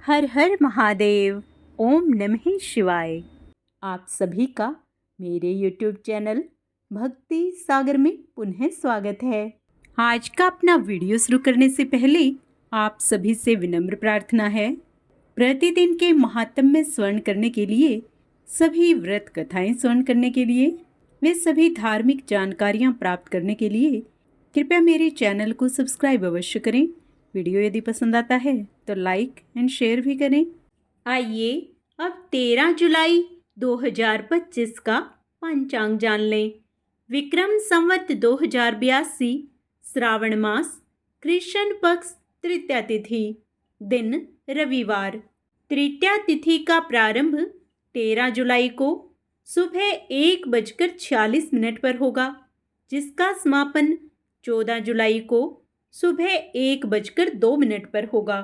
हर हर महादेव। ओम नमः शिवाय। आप सभी का मेरे YouTube चैनल भक्ति सागर में पुनः स्वागत है। आज का अपना वीडियो शुरू करने से पहले आप सभी से विनम्र प्रार्थना है, प्रतिदिन के महात्म्य स्वर्ण करने के लिए, सभी व्रत कथाएं स्वर्ण करने के लिए, वे सभी धार्मिक जानकारियां प्राप्त करने के लिए कृपया मेरे चैनल को सब्सक्राइब अवश्य करें। वीडियो यदि पसंद आता है तो लाइक एंड शेयर भी करें। आइए अब 13 जुलाई 2025 का पंचांग जान लें। विक्रम संवत 2082, श्रावण मास, कृष्ण पक्ष, तृतीया तिथि, दिन रविवार। तृतीया तिथि का प्रारंभ 13 जुलाई को सुबह 1:46 पर होगा, जिसका समापन 14 जुलाई को सुबह 1:02 पर होगा।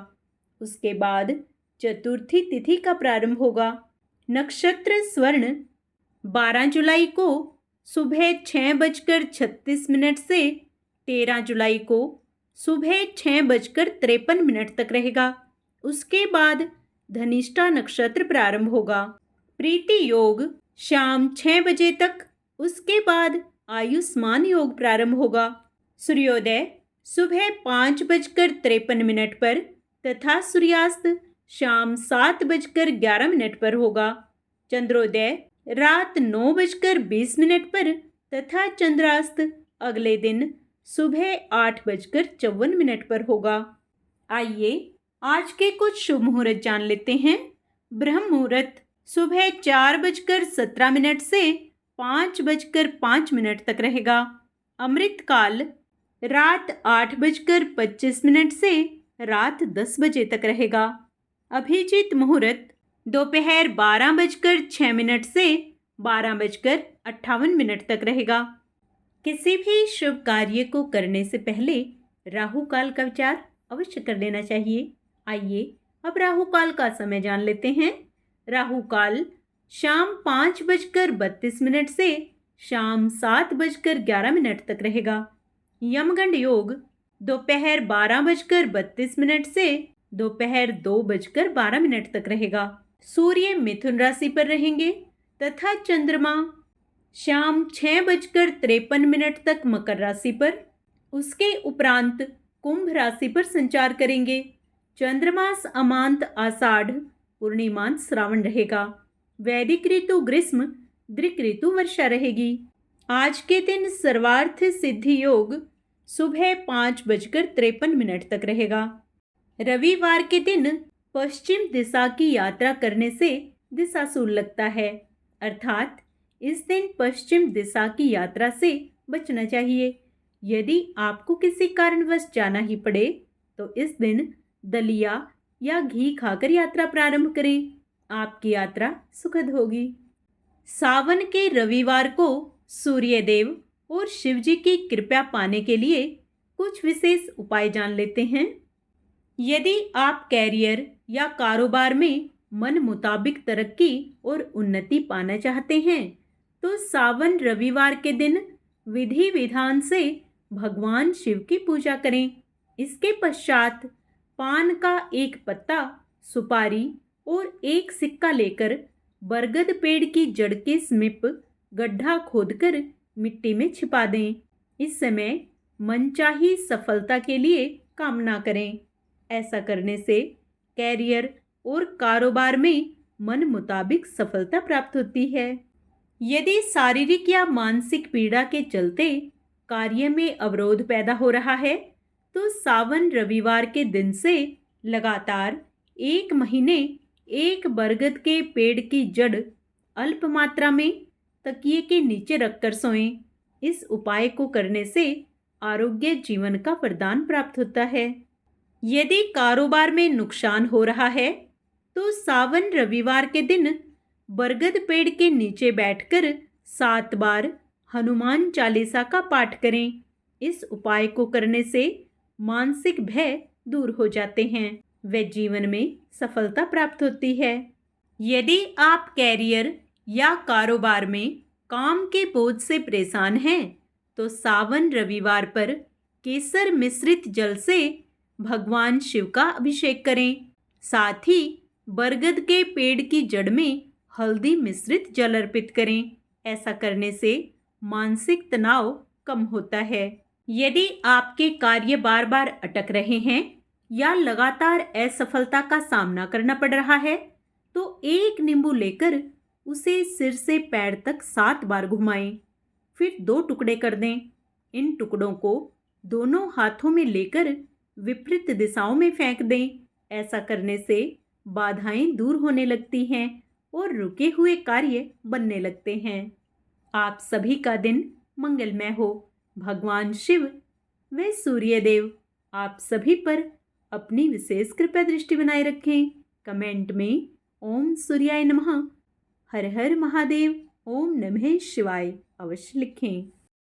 उसके बाद चतुर्थी तिथि का प्रारंभ होगा। नक्षत्र स्वर्ण 12 जुलाई को सुबह 6:36 से 13 जुलाई को सुबह 6:53 तक रहेगा। उसके बाद धनिष्ठा नक्षत्र प्रारंभ होगा। प्रीति योग शाम 6 बजे तक, उसके बाद आयुष्मान योग प्रारंभ होगा। सूर्योदय सुबह 5:53 पर तथा सूर्यास्त शाम 7:11 पर होगा। चंद्रोदय रात 9:20 पर तथा चंद्रास्त अगले दिन सुबह 8:54 पर होगा। आइए आज के कुछ शुभ मुहूर्त जान लेते हैं। ब्रह्म मुहूर्त सुबह 4:17 से 5:05 तक रहेगा। अमृत काल रात 8:25 से रात 10 बजे तक रहेगा। अभिजीत मुहूर्त दोपहर 12:06 से 12:58 तक रहेगा। किसी भी शुभ कार्य को करने से पहले राहु काल का विचार अवश्य कर लेना चाहिए। आइए अब राहु काल का समय जान लेते हैं। राहु काल शाम 5:32 से शाम 7:11 तक रहेगा। यमगंड योग दोपहर 12:32 से दोपहर 2:12 तक रहेगा। सूर्य मिथुन राशि पर रहेंगे तथा चंद्रमा शाम 6:53 तक मकर राशि पर, उसके उपरांत कुंभ राशि पर संचार करेंगे। चंद्रमास अमांत आषाढ़, पूर्णिमांत श्रावण रहेगा। वैदिक ऋतु ग्रीष्म, दृक ऋतु वर्षा रहेगी। आज के दिन सर्वार्थ सिद्धि योग सुबह 5:53 तक रहेगा। रविवार के दिन पश्चिम दिशा की यात्रा करने से दिशाशूल लगता है, अर्थात इस दिन पश्चिम दिशा की यात्रा से बचना चाहिए। यदि आपको किसी कारणवश जाना ही पड़े तो इस दिन दलिया या घी खाकर यात्रा प्रारंभ करें। आपकी यात्रा सुखद होगी। सावन के रविवार को सूर्यदेव और शिवजी की कृपा पाने के लिए कुछ विशेष उपाय जान लेते हैं। यदि आप कैरियर या कारोबार में मन मुताबिक तरक्की और उन्नति पाना चाहते हैं तो सावन रविवार के दिन विधि विधान से भगवान शिव की पूजा करें। इसके पश्चात पान का एक पत्ता, सुपारी और एक सिक्का लेकर बरगद पेड़ की जड़ के समीप गड्ढा खोदकर मिट्टी में छिपा दें। इस समय मनचाही सफलता के लिए कामना करें। ऐसा करने से कैरियर और कारोबार में मन मुताबिक सफलता प्राप्त होती है। यदि शारीरिक या मानसिक पीड़ा के चलते कार्य में अवरोध पैदा हो रहा है तो सावन रविवार के दिन से लगातार 1 महीने एक बरगद के पेड़ की जड़ अल्प मात्रा में तकिए के नीचे रखकर सोएं। इस उपाय को करने से आरोग्य जीवन का वरदान प्राप्त होता है। यदि कारोबार में नुकसान हो रहा है तो सावन रविवार के दिन बरगद पेड़ के नीचे बैठकर 7 बार हनुमान चालीसा का पाठ करें। इस उपाय को करने से मानसिक भय दूर हो जाते हैं व जीवन में सफलता प्राप्त होती है। यदि आप कैरियर या कारोबार में काम के बोझ से परेशान हैं तो सावन रविवार पर केसर मिश्रित जल से भगवान शिव का अभिषेक करें। साथ ही बरगद के पेड़ की जड़ में हल्दी मिश्रित जल अर्पित करें। ऐसा करने से मानसिक तनाव कम होता है। यदि आपके कार्य बार बार अटक रहे हैं या लगातार असफलता का सामना करना पड़ रहा है, तो एक नींबू लेकर उसे सिर से पैर तक 7 बार घुमाएं। फिर 2 टुकड़े कर दें। इन टुकड़ों को दोनों हाथों में लेकर विपरीत दिशाओं में फेंक दें। ऐसा करने से बाधाएं दूर होने लगती हैं और रुके हुए कार्य बनने लगते हैं। आप सभी का दिन मंगलमय हो। भगवान शिव व सूर्यदेव आप सभी पर अपनी विशेष कृपा दृष्टि बनाए रखें। कमेंट में ओम सूर्याय नमः, हर हर महादेव, ओम नमः शिवाय अवश्य लिखें।